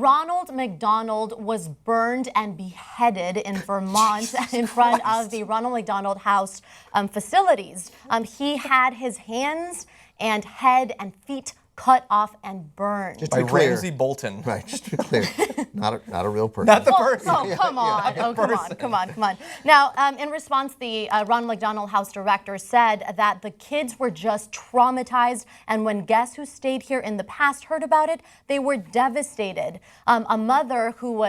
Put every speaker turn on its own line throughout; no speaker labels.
Ronald McDonald was burned and beheaded in Vermont in front of the Ronald McDonald House facilities. He had his hands and head and feet cut off and burned.
Just to be clear.
Ramsey Bolton.
Right, just to be clear. not a real person.
Not the person.
Oh, come on. Come on. Now, in response, the Ronald McDonald House director said that the kids were just traumatized, and when guests who stayed here in the past heard about it, they were devastated. A mother who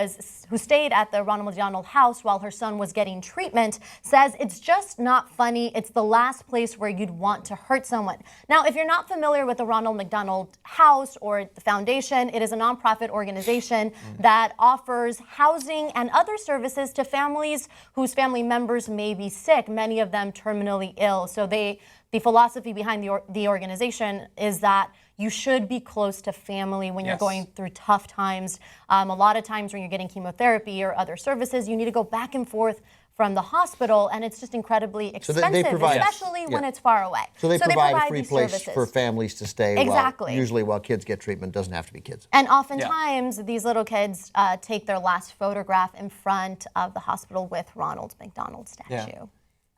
stayed at the Ronald McDonald House while her son was getting treatment says it's just not funny. It's the last place where you'd want to hurt someone. Now, if you're not familiar with the Ronald McDonald House or the foundation, it is a nonprofit organization that offers housing and other services to families whose family members may be sick, many of them terminally ill. So the philosophy behind the organization is that you should be close to family when you're going through tough times. A lot of times when you're getting chemotherapy or other services, you need to go back and forth from the hospital, and it's just incredibly expensive,
they provide,
especially when it's far away.
So they provide a free place
services
for families to stay.
Exactly.
Usually while kids get treatment. Doesn't have to be kids.
And oftentimes these little kids take their last photograph in front of the hospital with Ronald McDonald statue.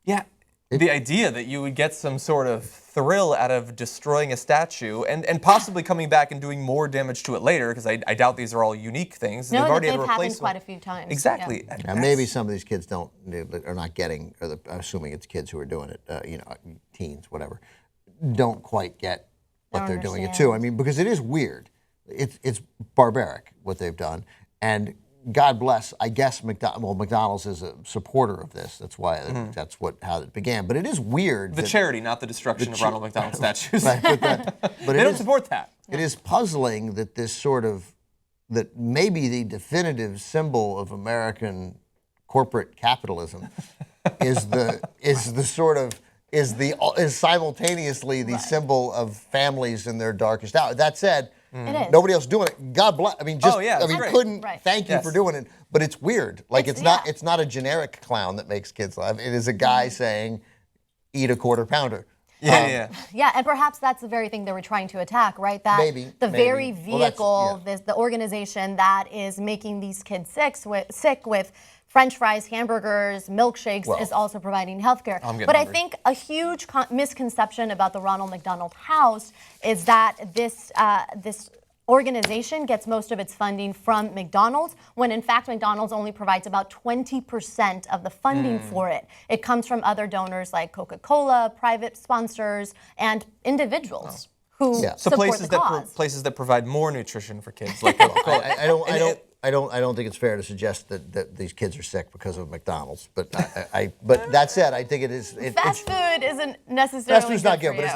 Yeah. The idea that you would get some sort of thrill out of destroying a statue and possibly coming back and doing more damage to it later, because I doubt these are all unique things.
No,
they've already had to
happened
replace
quite a few times.
Exactly.
Yeah.
Now, maybe some of these kids are not getting, or I'm assuming it's kids who are doing it, teens, whatever, don't quite get what they're doing it too. I mean, because it is weird. It's barbaric what they've done, and God bless, I guess McDonald's is a supporter of this. That's why that's how it began. But it is weird.
The charity, not the destruction of Ronald McDonald statues.
Right, but
they don't support that.
It is puzzling that this that maybe the definitive symbol of American corporate capitalism is simultaneously the symbol of families in their darkest hour. That said, nobody else doing it. God bless. I mean, thank you for doing it. But it's weird. Like it's not a generic clown that makes kids laugh. It is a guy saying, "Eat a quarter pounder."
Yeah, and perhaps that's the very thing they were trying to attack, right? Very vehicle, the organization that is making these kids sick with French fries, hamburgers, milkshakes, is also providing health care. But I think a huge misconception about the Ronald McDonald House is that this organization gets most of its funding from McDonald's, when in fact McDonald's only provides about 20% of the funding for it. It comes from other donors like Coca-Cola, private sponsors, and individuals who support the cause.
Places that provide more nutrition for kids, like Coca-Cola.
I don't think it's fair to suggest that these kids are sick because of McDonald's. But but that said, I think it is.
Fast food isn't necessarily.
Fast food's not good, but it's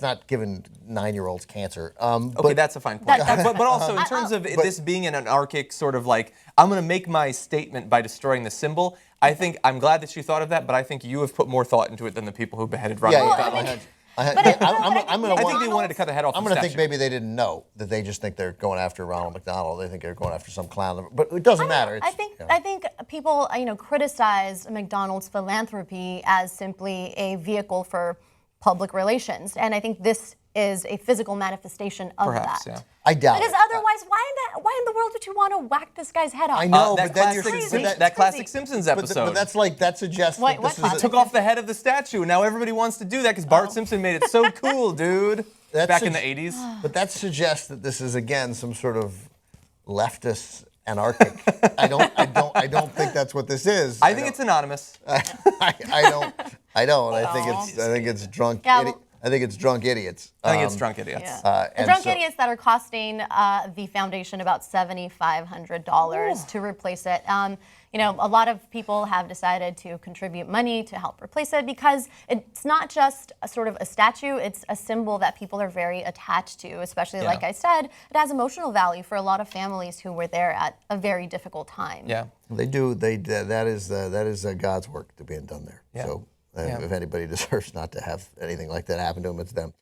not giving 9-year-olds cancer.
Okay, that's a fine point. But also in terms of this being an anarchic sort of like, I'm going to make my statement by destroying the symbol. I'm glad that you thought of that, but I think you have put more thought into it than the people who beheaded Ronald McDonald.
I think
they wanted to cut the head off.
I'm going to think maybe they didn't know that they just think they're going after Ronald McDonald. They think they're going after some clown. But it doesn't matter.
I think people criticize McDonald's philanthropy as simply a vehicle for public relations, and I think this is a physical manifestation of that.
Yeah.
I doubt
because otherwise, why in the world would you want to whack this guy's head off?
I know,
but then that classic Simpsons episode.
But that suggests
that
he took off the head of the statue. Now everybody wants to do that because Bart Simpson made it so cool, dude. Back in the 80s.
But that suggests that this is again some sort of leftist anarchic. I don't think that's what this is.
I think it's anonymous.
I don't. I think it's drunk. I think it's drunk idiots.
I think it's drunk idiots.
Drunk idiots that are costing the foundation about $7,500 to replace it. A lot of people have decided to contribute money to help replace it because it's not just a sort of a statue, it's a symbol that people are very attached to, especially like I said, it has emotional value for a lot of families who were there at a very difficult time.
Yeah.
They do. That is God's work to being done there. Yeah. So if anybody deserves not to have anything like that happen to them, it's them.